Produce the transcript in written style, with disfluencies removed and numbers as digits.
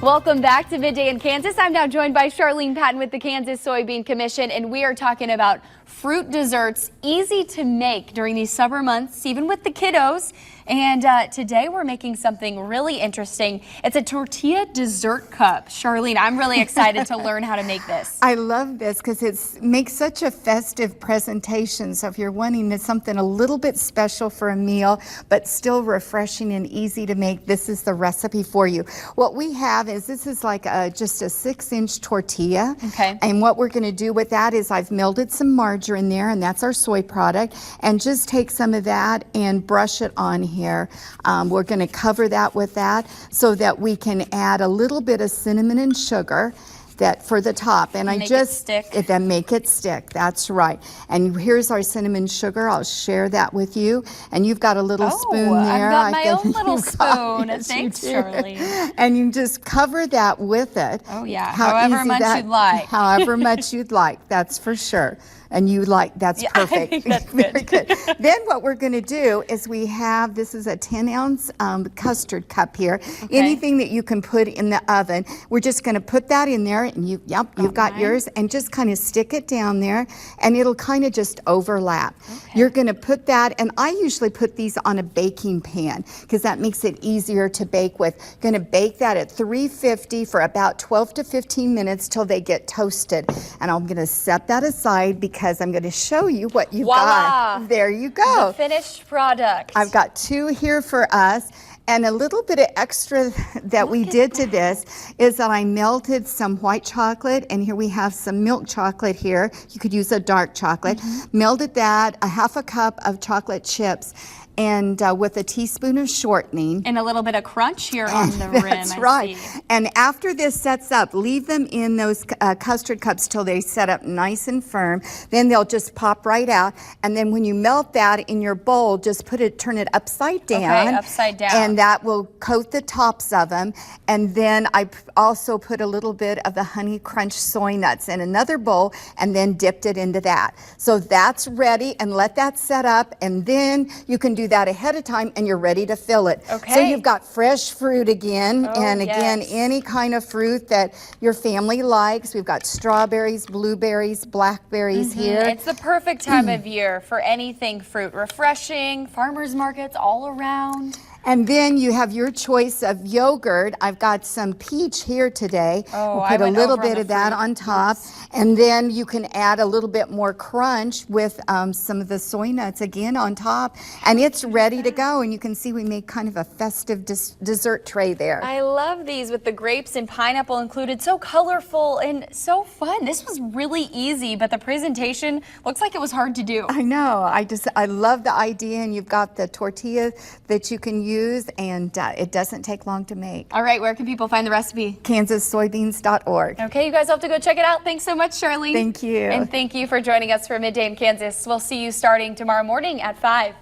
Welcome back to Midday in Kansas. I'm now joined by Charlene Patton with the Kansas Soybean Commission, and we are talking about fruit desserts, easy to make during these summer months, even with the kiddos. And today we're making something really interesting. It's a Tortilla Dessert Cup. Charlene, I'm really excited to learn how to make this. I love this because it makes such a festive presentation. So if you're wanting something a little bit special for a meal, but still refreshing and easy to make, this is the recipe for you. What we have is, this is like just a 6-inch tortilla. Okay. And what we're going to do with that is I've melted some margarine there, and that's our soy product. And just take some of that and brush it on here. We're going to cover that with that so that we can add a little bit of cinnamon and sugar that for the top, and make it stick. Then make it stick. That's right. And here's our cinnamon sugar. I'll share that with you. And you've got a little spoon there. I've got my own little spoon. Yes, thanks, Charlene. And you just cover that with it. Oh yeah, however much you'd like. However much you'd like. That's for sure. And you like, that's perfect. I think that's Very good. Then what we're going to do is we have, this is a 10-ounce custard cup here. Okay. Anything that you can put in the oven. We're just going to put that in there, and you've got yours, and just kind of stick it down there, and it'll kind of just overlap. Okay. You're going to put that, and I usually put these on a baking pan because that makes it easier to bake with. Going to bake that at 350 for about 12 to 15 minutes till they get toasted. And I'm going to set that aside because I'm going to show you what you've got. There you go. The finished product. I've got 2 here for us. And a little bit of extra that we did to this is that I melted some white chocolate, and here we have some milk chocolate here. You could use a dark chocolate. Melted that, a half a cup of chocolate chips, and with a teaspoon of shortening. And a little bit of crunch here on the rim. That's right. And after this sets up, leave them in those custard cups till they set up nice and firm. Then they'll just pop right out. And then when you melt that in your bowl, just turn it upside down. Okay, upside down. And that will coat the tops of them. And then I also put a little bit of the Honey Crunch soy nuts in another bowl, and then dipped it into that. So that's ready, and let that set up, and then you can do that ahead of time, and you're ready to fill it. Okay. So you've got fresh fruit again, and again, any kind of fruit that your family likes. We've got strawberries, blueberries, blackberries here. It's the perfect time of year for anything fruit. Refreshing, farmers markets all around. And then you have your choice of yogurt. I've got some peach here today. Oh, we'll put a little bit of that on top. Yes. And then you can add a little bit more crunch with some of the soy nuts again on top. And it's ready to go. And you can see we made kind of a festive dessert tray there. I love these with the grapes and pineapple included. So colorful and so fun. This was really easy, but the presentation looks like it was hard to do. I know. I love the idea. And you've got the tortilla that you can use, and it doesn't take long to make. All right, where can people find the recipe? kansassoybeans.org. Okay, you guys have to go check it out. Thanks so much, Charlene. Thank you. And thank you for joining us for Midday in Kansas. We'll see you starting tomorrow morning at 5.